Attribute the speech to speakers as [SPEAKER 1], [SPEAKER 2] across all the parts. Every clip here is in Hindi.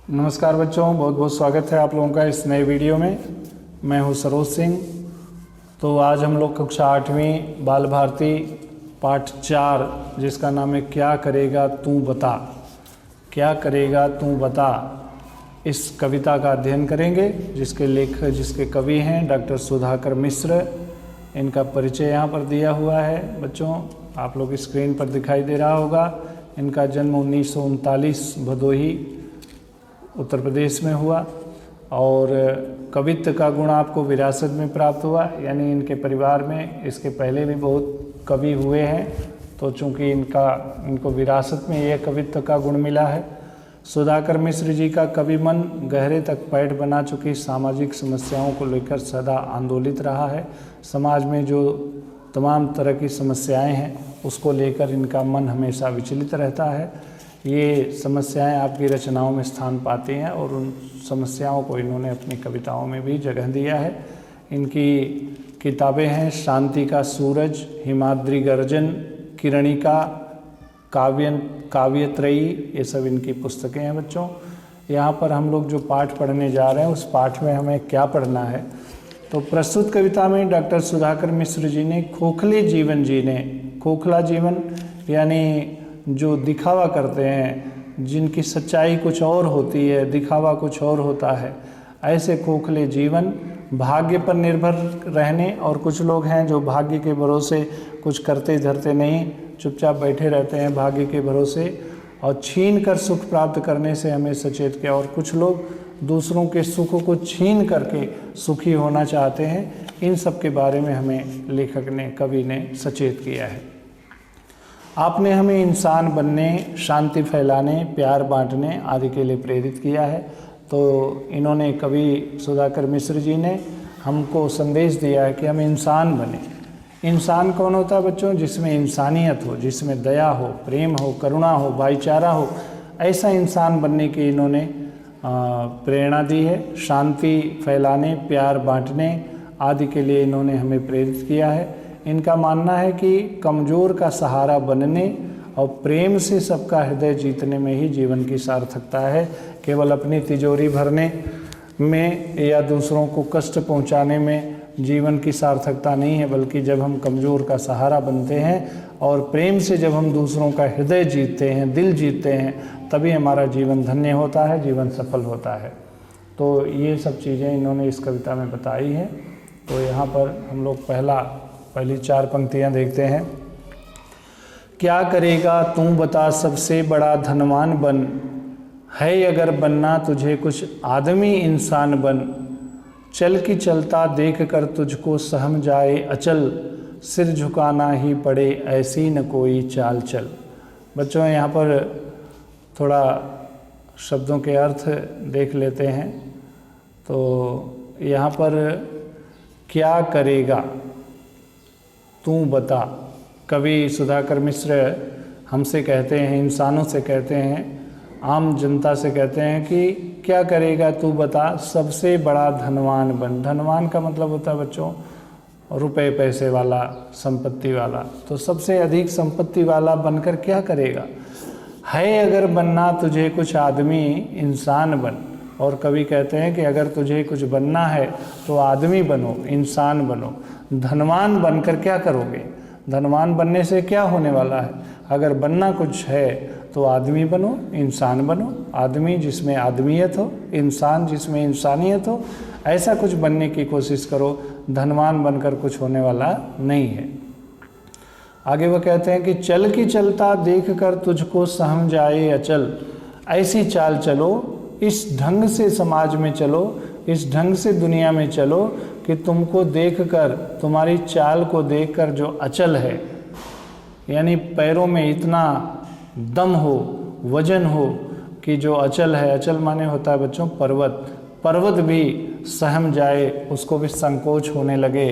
[SPEAKER 1] नमस्कार बच्चों, बहुत बहुत स्वागत है आप लोगों का इस नए वीडियो में। मैं हूं सरोज सिंह। तो आज हम लोग कक्षा 8वीं बाल भारती पाठ 4 जिसका नाम है क्या करेगा तू बता, क्या करेगा तू बता, इस कविता का अध्ययन करेंगे जिसके कवि हैं डॉक्टर सुधाकर मिश्र। इनका परिचय यहाँ पर दिया हुआ है बच्चों, आप लोग स्क्रीन पर दिखाई दे रहा होगा। इनका जन्म 1939 भदोही उत्तर प्रदेश में हुआ और कवित्व का गुण आपको विरासत में प्राप्त हुआ, यानी इनके परिवार में इसके पहले भी बहुत कवि हुए हैं, तो चूँकि इनको विरासत में यह कवित्व का गुण मिला है। सुधाकर मिश्र जी का कवि मन गहरे तक पैठ बना चुकी सामाजिक समस्याओं को लेकर सदा आंदोलित रहा है। समाज में जो तमाम तरह की समस्याएं हैं उसको लेकर इनका मन हमेशा विचलित रहता है। ये समस्याएं आपकी रचनाओं में स्थान पाती हैं और उन समस्याओं को इन्होंने अपनी कविताओं में भी जगह दिया है। इनकी किताबें हैं शांति का सूरज, हिमाद्री गर्जन, किरणिका, काव्यत्रयी, ये सब इनकी पुस्तकें हैं बच्चों। यहाँ पर हम लोग जो पाठ पढ़ने जा रहे हैं उस पाठ में हमें क्या पढ़ना है, तो प्रस्तुत कविता में डॉक्टर सुधाकर मिश्र जी ने खोखले जीवन जीने, खोखला जीवन यानी जो दिखावा करते हैं, जिनकी सच्चाई कुछ और होती है, दिखावा कुछ और होता है, ऐसे खोखले जीवन, भाग्य पर निर्भर रहने, और कुछ लोग हैं जो भाग्य के भरोसे कुछ करते धरते नहीं, चुपचाप बैठे रहते हैं भाग्य के भरोसे और छीन कर सुख प्राप्त करने से हमें सचेत किया, और कुछ लोग दूसरों के सुख को छीन करके सुखी होना चाहते हैं। इन सब के बारे में हमें लेखक ने, कवि ने सचेत किया है। आपने हमें इंसान बनने, शांति फैलाने, प्यार बांटने आदि के लिए प्रेरित किया है। तो इन्होंने, कवि सुधाकर मिश्र जी ने हमको संदेश दिया है कि हम इंसान बने। इंसान कौन होता है बच्चों? जिसमें इंसानियत हो, जिसमें दया हो, प्रेम हो, करुणा हो, भाईचारा हो, ऐसा इंसान बनने की इन्होंने प्रेरणा दी है। शांति फैलाने, प्यार बांटने आदि के लिए इन्होंने हमें प्रेरित किया है। इनका मानना है कि कमज़ोर का सहारा बनने और प्रेम से सबका हृदय जीतने में ही जीवन की सार्थकता है। केवल अपनी तिजोरी भरने में या दूसरों को कष्ट पहुंचाने में जीवन की सार्थकता नहीं है, बल्कि जब हम कमज़ोर का सहारा बनते हैं और प्रेम से जब हम दूसरों का हृदय जीतते हैं, दिल जीतते हैं, तभी हमारा जीवन धन्य होता है, जीवन सफल होता है। तो ये सब चीज़ें इन्होंने इस कविता में बताई हैं। तो यहाँ पर हम लोग पहली 4 पंक्तियाँ देखते हैं। क्या करेगा तू बता, सबसे बड़ा धनवान बन, है अगर बनना तुझे कुछ आदमी इंसान बन, चल की चलता देख कर तुझको सहम जाए अचल, सिर झुकाना ही पड़े ऐसी न कोई चाल चल। बच्चों यहाँ पर थोड़ा शब्दों के अर्थ देख लेते हैं। तो यहाँ पर क्या करेगा तू बता, कवि सुधाकर मिश्र हमसे कहते हैं, इंसानों से कहते हैं, आम जनता से कहते हैं कि क्या करेगा तू बता, सबसे बड़ा धनवान बन। धनवान का मतलब होता है बच्चों रुपए पैसे वाला, संपत्ति वाला। तो सबसे अधिक संपत्ति वाला बनकर क्या करेगा? है अगर बनना तुझे कुछ आदमी इंसान बन। और कवि कहते हैं कि अगर तुझे कुछ बनना है तो आदमी बनो, इंसान बनो। धनवान बनकर क्या करोगे? धनवान बनने से क्या होने वाला है? अगर बनना कुछ है तो आदमी बनो, इंसान बनो। आदमी जिसमें आदमियत हो, इंसान जिसमें इंसानियत हो, ऐसा कुछ बनने की कोशिश करो। धनवान बनकर कुछ होने वाला नहीं है। आगे वह कहते हैं कि चल की चलता देख कर तुझको सहम जाए अचल, ऐसी चाल चलो, इस ढंग से समाज में चलो, इस ढंग से दुनिया में चलो कि तुमको देखकर, तुम्हारी चाल को देखकर जो अचल है, यानी पैरों में इतना दम हो, वजन हो कि जो अचल है, अचल माने होता है बच्चों पर्वत, पर्वत भी सहम जाए, उसको भी संकोच होने लगे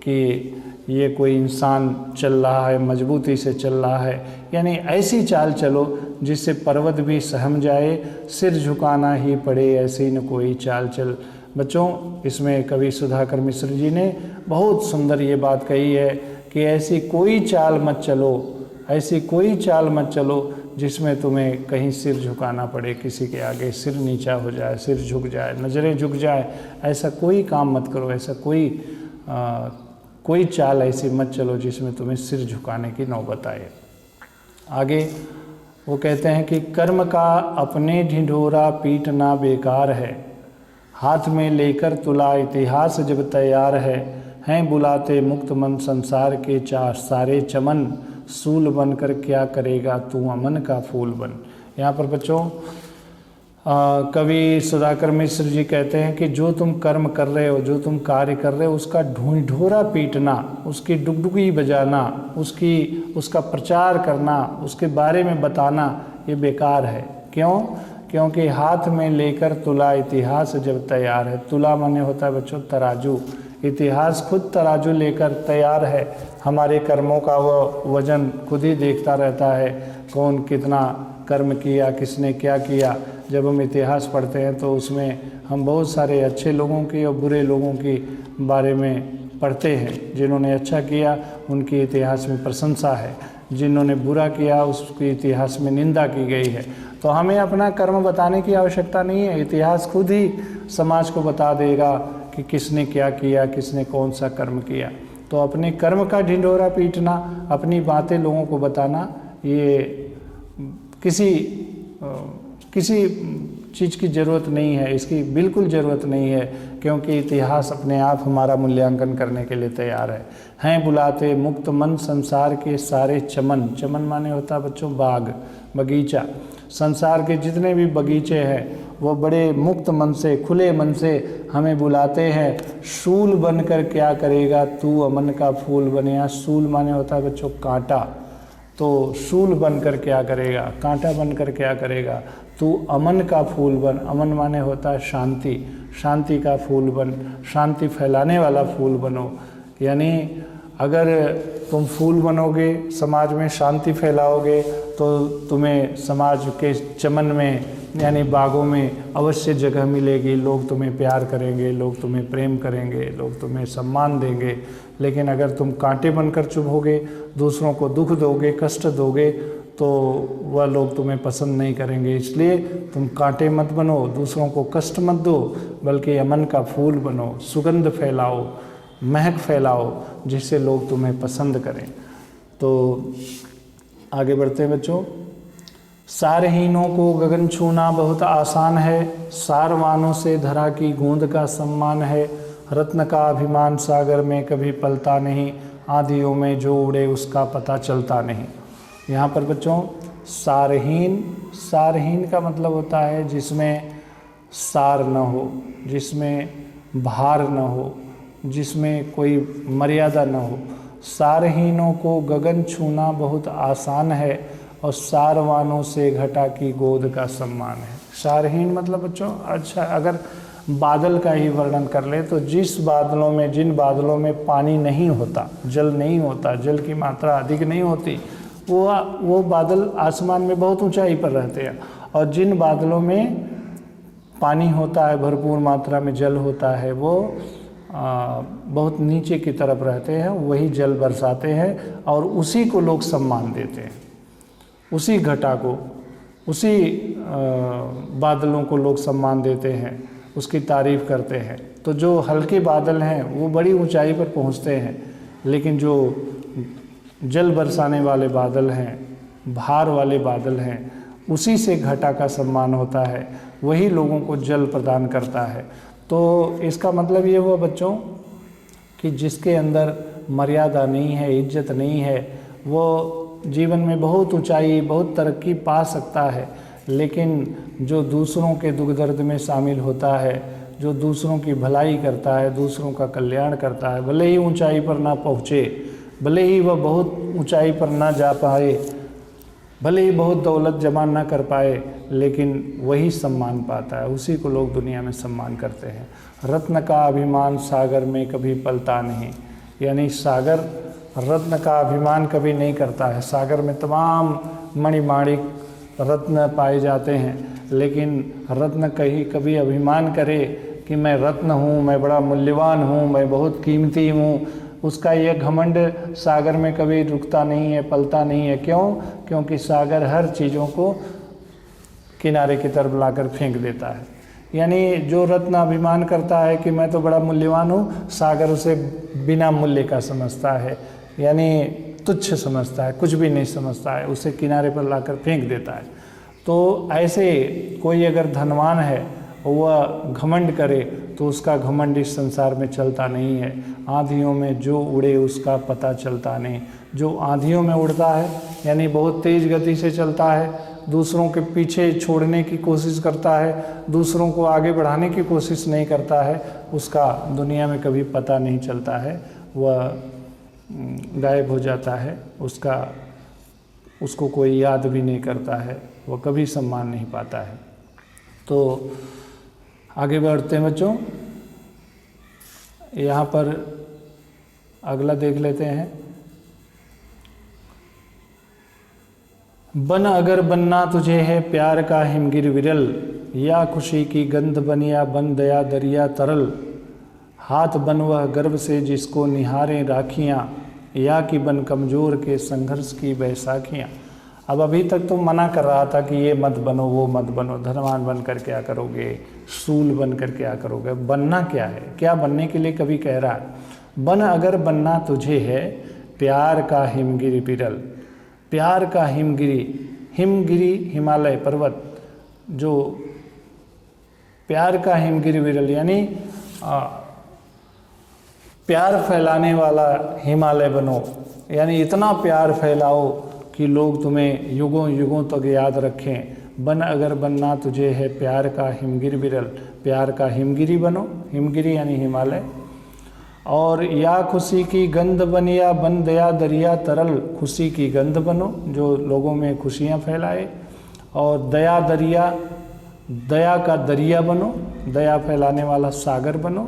[SPEAKER 1] कि ये कोई इंसान चल रहा है, मजबूती से चल रहा है। यानी ऐसी चाल चलो जिससे पर्वत भी सहम जाए, सिर झुकाना ही पड़े ऐसी न कोई चाल चल। बच्चों इसमें कवि सुधाकर मिश्र जी ने बहुत सुंदर ये बात कही है कि ऐसी कोई चाल मत चलो, ऐसी कोई चाल मत चलो जिसमें तुम्हें कहीं सिर झुकाना पड़े, किसी के आगे सिर नीचा हो जाए, सिर झुक जाए, नज़रें झुक जाए, ऐसा कोई काम मत करो, ऐसा कोई चाल ऐसी मत चलो जिसमें तुम्हें सिर झुकाने की नौबत आए। आगे वो कहते हैं कि कर्म का अपने ढिंढोरा पीटना बेकार है, हाथ में लेकर तुला इतिहास जब तैयार है, हैं बुलाते मुक्त मन संसार के चार सारे चमन, सूल बनकर क्या करेगा तू अमन का फूल बन। यहाँ पर बच्चों कवि सुधाकर मिश्र जी कहते हैं कि जो तुम कर्म कर रहे हो, जो तुम कार्य कर रहे हो, उसका ढिंढोरा पीटना, उसकी डुगडुगी बजाना, उसका प्रचार करना, उसके बारे में बताना, ये बेकार है। क्यों? क्योंकि हाथ में लेकर तुला इतिहास जब तैयार है। तुला माने होता है बच्चों तराजू, इतिहास खुद तराजू लेकर तैयार है। हमारे कर्मों का वो वजन खुद ही देखता रहता है, कौन कितना कर्म किया, किसने क्या किया। जब हम इतिहास पढ़ते हैं तो उसमें हम बहुत सारे अच्छे लोगों की और बुरे लोगों की बारे में पढ़ते हैं। जिन्होंने अच्छा किया उनकी इतिहास में प्रशंसा है, जिन्होंने बुरा किया उसकी इतिहास में निंदा की गई है। तो हमें अपना कर्म बताने की आवश्यकता नहीं है, इतिहास खुद ही समाज को बता देगा कि किसने क्या किया, किसने कौन सा कर्म किया। तो अपने कर्म का ढिंढोरा पीटना, अपनी बातें लोगों को बताना, ये किसी चीज़ की ज़रूरत नहीं है, इसकी बिल्कुल ज़रूरत नहीं है, क्योंकि इतिहास अपने आप हमारा मूल्यांकन करने के लिए तैयार है। हैं बुलाते मुक्त मन संसार के सारे चमन, चमन माने होता है बच्चों बाग, बगीचा। संसार के जितने भी बगीचे हैं वो बड़े मुक्त मन से, खुले मन से हमें बुलाते हैं। सूल बनकर क्या करेगा तू अमन का फूल बने। यहाँ सूल माने होता है बच्चों कांटा, तो सूल बनकर क्या करेगा, कांटा बनकर क्या करेगा, तू अमन का फूल बन। अमन माने होता है शांति, शांति का फूल बन, शांति फैलाने वाला फूल बनो। यानी अगर तुम फूल बनोगे, समाज में शांति फैलाओगे, तो तुम्हें समाज के चमन में यानी बागों में अवश्य जगह मिलेगी। लोग तुम्हें प्यार करेंगे, लोग तुम्हें प्रेम करेंगे, लोग तुम्हें सम्मान देंगे। लेकिन अगर तुम कांटे बनकर चुभोगे, दूसरों को दुख दोगे, कष्ट दोगे, तो वह लोग तुम्हें पसंद नहीं करेंगे। इसलिए तुम कांटे मत बनो, दूसरों को कष्ट मत दो, बल्कि अमन का फूल बनो, सुगंध फैलाओ, महक फैलाओ, जिससे लोग तुम्हें पसंद करें। तो आगे बढ़ते हैं बच्चों। सारहीनों को गगन छूना बहुत आसान है, सारवानों से धरा की गूंद का सम्मान है। रत्न का अभिमान सागर में कभी पलता नहीं, आंधियों में जो उड़े उसका पता चलता नहीं। यहाँ पर बच्चों सारहीन, सारहीन का मतलब होता है जिसमें सार न हो, जिसमें भार न हो, जिसमें कोई मर्यादा न हो। सारहीनों को गगन छूना बहुत आसान है और सारवानों से घटा की गोद का सम्मान है। सारहीन मतलब बच्चों, अच्छा अगर बादल का ही वर्णन कर ले तो जिस बादलों में, जिन बादलों में पानी नहीं होता, जल नहीं होता, जल की मात्रा अधिक नहीं होती, वो बादल आसमान में बहुत ऊंचाई पर रहते हैं। और जिन बादलों में पानी होता है, भरपूर मात्रा में जल होता है, वो बहुत नीचे की तरफ रहते हैं, वही जल बरसाते हैं और उसी को लोग सम्मान देते हैं। उसी घटा को, उसी बादलों को लोग सम्मान देते हैं, उसकी तारीफ़ करते हैं। तो जो हल्के बादल हैं वो बड़ी ऊंचाई पर पहुंचते हैं, लेकिन जो जल बरसाने वाले बादल हैं, भार वाले बादल हैं, उसी से घटा का सम्मान होता है, वही लोगों को जल प्रदान करता है। तो इसका मतलब ये हुआ बच्चों कि जिसके अंदर मर्यादा नहीं है, इज्जत नहीं है, वो जीवन में बहुत ऊंचाई, बहुत तरक्की पा सकता है। लेकिन जो दूसरों के दुख दर्द में शामिल होता है, जो दूसरों की भलाई करता है, दूसरों का कल्याण करता है, भले ही ऊंचाई पर ना पहुँचे, भले ही वह बहुत ऊंचाई पर ना जा पाए, भले ही बहुत दौलत जमा ना कर पाए, लेकिन वही सम्मान पाता है, उसी को लोग दुनिया में सम्मान करते हैं। रत्न का अभिमान सागर में कभी पलता नहीं, यानी सागर रत्न का अभिमान कभी नहीं करता है। सागर में तमाम मणिमाणिक रत्न पाए जाते हैं, लेकिन रत्न कभी अभिमान करे कि मैं रत्न हूँ, मैं बड़ा मूल्यवान हूँ, मैं बहुत कीमती हूँ, उसका ये घमंड सागर में कभी रुकता नहीं है, पलता नहीं है। क्यों? क्योंकि सागर हर चीज़ों को किनारे की तरफ लाकर फेंक देता है। यानी जो रत्न अभिमान करता है कि मैं तो बड़ा मूल्यवान हूँ, सागर उसे बिना मूल्य का समझता है, यानी तुच्छ समझता है, कुछ भी नहीं समझता है, उसे किनारे पर लाकर फेंक देता है। तो ऐसे कोई अगर धनवान है वह घमंड करे तो उसका घमंड इस संसार में चलता नहीं है। आंधियों में जो उड़े उसका पता चलता नहीं। जो आंधियों में उड़ता है यानी बहुत तेज़ गति से चलता है, दूसरों के पीछे छोड़ने की कोशिश करता है, दूसरों को आगे बढ़ाने की कोशिश नहीं करता है, उसका दुनिया में कभी पता नहीं चलता है, वह गायब हो जाता है, उसको कोई याद भी नहीं करता है, वह कभी सम्मान नहीं पाता है। तो आगे बढ़ते हैं बच्चों, यहाँ पर अगला देख लेते हैं। बन अगर बनना तुझे है प्यार का हिमगिर विरल, या खुशी की गंध बन या बन दया दरिया तरल, हाथ बन वह गर्व से जिसको निहारें राखियाँ, या कि बन कमज़ोर के संघर्ष की बैसाखियाँ। अब अभी तक तो मना कर रहा था कि ये मत बनो, वो मत बनो, धनवान बनकर क्या करोगे, सूल बनकर क्या करोगे। बनना क्या है, क्या बनने के लिए कभी कह रहा है। बन अगर बनना तुझे है प्यार का हिमगिरी विरल। प्यार का हिमगिरी, हिमगिरी हिमालय पर्वत, जो प्यार का हिमगिरी विरल यानी प्यार फैलाने वाला हिमालय बनो, यानी इतना प्यार फैलाओ कि लोग तुम्हें युगों युगों तक याद रखें। बन अगर बनना तुझे है प्यार का हिमगिर विरल, प्यार का हिमगिरी बनो, हिमगिरी यानी हिमालय। और या खुशी की गंध बन या बन दया दरिया तरल, खुशी की गंध बनो जो लोगों में खुशियाँ फैलाए। और दया दरिया, दया का दरिया बनो, दया फैलाने वाला सागर बनो।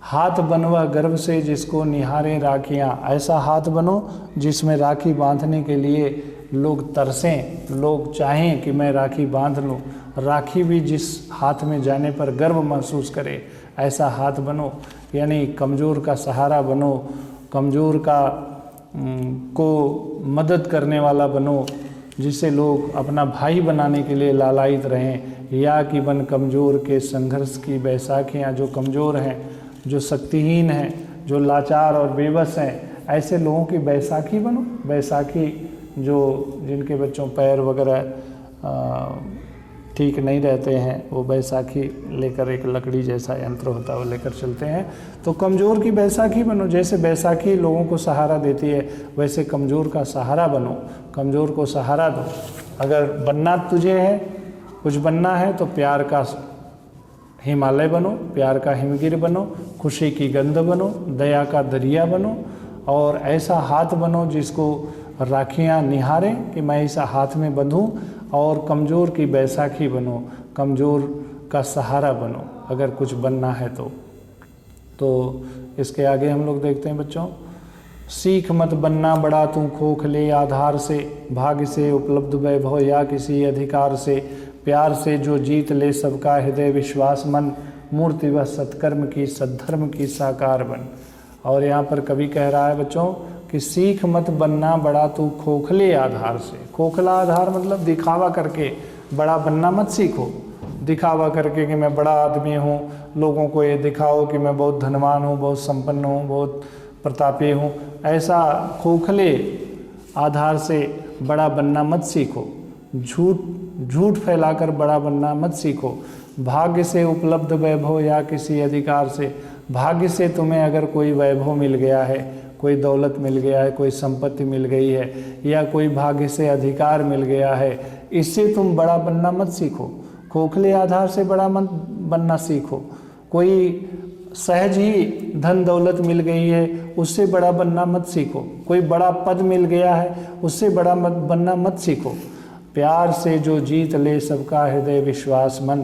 [SPEAKER 1] हाथ बनवा गर्व से जिसको निहारें राखियाँ, ऐसा हाथ बनो जिसमें राखी बांधने के लिए लोग तरसें, लोग चाहें कि मैं राखी बांध लूँ। राखी भी जिस हाथ में जाने पर गर्व महसूस करे, ऐसा हाथ बनो। यानी कमज़ोर का सहारा बनो, कमज़ोर को मदद करने वाला बनो, जिसे लोग अपना भाई बनाने के लिए लालायित रहें। या कि बन कमज़ोर के संघर्ष की बैसाखियाँ, जो कमज़ोर हैं, जो शक्तिहीन हैं, जो लाचार और बेबस हैं, ऐसे लोगों की बैसाखी बनो। बैसाखी जो जिनके बच्चों पैर वगैरह ठीक नहीं रहते हैं, वो बैसाखी लेकर, एक लकड़ी जैसा यंत्र होता है वो लेकर चलते हैं। तो कमज़ोर की बैसाखी बनो। जैसे बैसाखी लोगों को सहारा देती है, वैसे कमज़ोर का सहारा बनो, कमज़ोर को सहारा दो। अगर बनना तुझे है, कुछ बनना है, तो प्यार का हिमालय बनो, प्यार का हिमगिर बनो, खुशी की गंध बनो, दया का दरिया बनो। और ऐसा हाथ बनो जिसको राखियाँ निहारें कि मैं इस हाथ में बंधूं। और कमज़ोर की बैसाखी बनो, कमज़ोर का सहारा बनो अगर कुछ बनना है तो इसके आगे हम लोग देखते हैं बच्चों। सीख मत बनना बड़ा तू खोखले आधार से, भाग्य से उपलब्ध वैभव या किसी अधिकार से, प्यार से जो जीत ले सबका हृदय विश्वास मन, मूर्ति व सत्कर्म की सद्धर्म की साकार बन। और यहाँ पर कवि कह रहा है बच्चों कि सीख मत बनना बड़ा तू खोखले आधार से। खोखला आधार मतलब दिखावा करके बड़ा बनना मत सीखो। दिखावा करके कि मैं बड़ा आदमी हूँ, लोगों को ये दिखाओ कि मैं बहुत धनवान हूँ, बहुत संपन्न हूँ, बहुत प्रतापी हूँ, ऐसा खोखले आधार से बड़ा बनना मत सीखो। झूठ फैलाकर बड़ा बनना मत सीखो। भाग्य से उपलब्ध वैभव या किसी अधिकार से, भाग्य से तुम्हें अगर कोई वैभव मिल गया है, कोई दौलत मिल गया है, कोई संपत्ति मिल गई है, या कोई भाग्य से अधिकार मिल गया है, इससे तुम बड़ा बनना मत सीखो। खोखले आधार से बड़ा मत बनना सीखो। कोई सहज ही धन दौलत मिल गई है, उससे बड़ा बनना मत सीखो। कोई बड़ा पद मिल गया है, उससे बड़ा बनना मत सीखो। प्यार से जो जीत ले सबका हृदय विश्वास मन,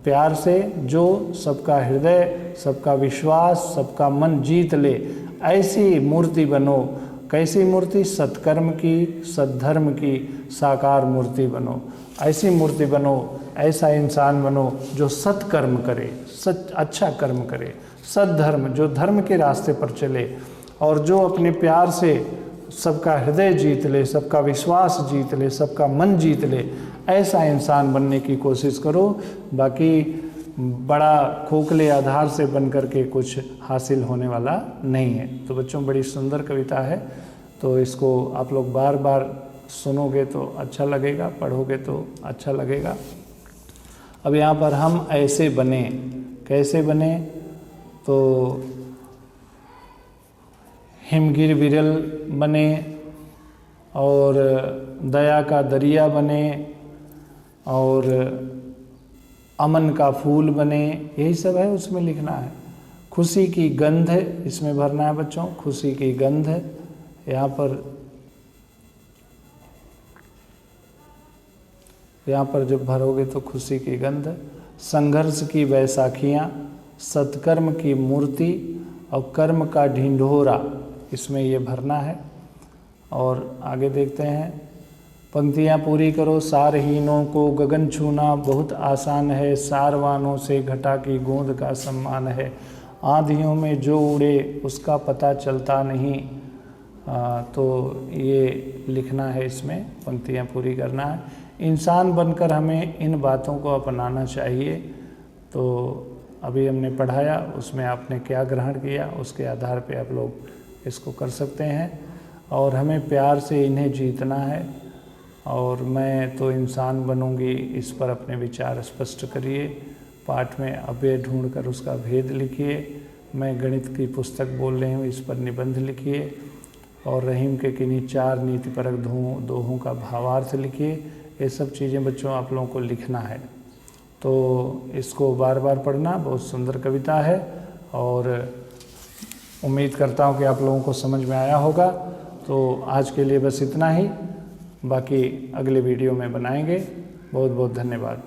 [SPEAKER 1] प्यार से जो सबका हृदय, सबका विश्वास, सबका मन जीत ले, ऐसी मूर्ति बनो। कैसी मूर्ति? सत्कर्म की, सद्धर्म की साकार मूर्ति बनो। ऐसी मूर्ति बनो, ऐसा इंसान बनो जो सत्कर्म करे, अच्छा कर्म करे, सद्धर्म जो धर्म के रास्ते पर चले, और जो अपने प्यार से सबका हृदय जीत ले, सबका विश्वास जीत ले, सबका मन जीत ले, ऐसा इंसान बनने की कोशिश करो। बाकी बड़ा खोखले आधार से बन कर के कुछ हासिल होने वाला नहीं है। तो बच्चों बड़ी सुंदर कविता है, तो इसको आप लोग बार बार सुनोगे तो अच्छा लगेगा, पढ़ोगे तो अच्छा लगेगा। अब यहाँ पर हम ऐसे बने, कैसे बने, तो हिमगिर विरल बने और दया का दरिया बने और अमन का फूल बने, यही सब है उसमें लिखना है। खुशी की गंध इसमें भरना है बच्चों, खुशी की गंध यहाँ पर जब भरोगे तो खुशी की गंध, संघर्ष की बैसाखियाँ, सत्कर्म की मूर्ति और कर्म का ढिंढोरा, इसमें ये भरना है। और आगे देखते हैं, पंक्तियाँ पूरी करो। सारहीनों को गगन छूना बहुत आसान है, सारवानों से घटा की गूंद का सम्मान है, आंधियों में जो उड़े उसका पता चलता नहीं। तो ये लिखना है, इसमें पंक्तियाँ पूरी करना है। इंसान बनकर हमें इन बातों को अपनाना चाहिए। तो अभी हमने पढ़ाया, उसमें आपने क्या ग्रहण किया, उसके आधार पे आप लोग इसको कर सकते हैं। और हमें प्यार से इन्हें जीतना है। और मैं तो इंसान बनूंगी, इस पर अपने विचार स्पष्ट करिए। पाठ में अव्यय ढूंढकर उसका भेद लिखिए। मैं गणित की पुस्तक बोल रही हूँ, इस पर निबंध लिखिए। और रहीम के किन्हीं 4 नीतिपरक दोहों का भावार्थ लिखिए। ये सब चीज़ें बच्चों आप लोगों को लिखना है। तो इसको बार बार पढ़ना, बहुत सुंदर कविता है और उम्मीद करता हूँ कि आप लोगों को समझ में आया होगा। तो आज के लिए बस इतना ही, बाकी अगले वीडियो में बनाएंगे। बहुत बहुत धन्यवाद।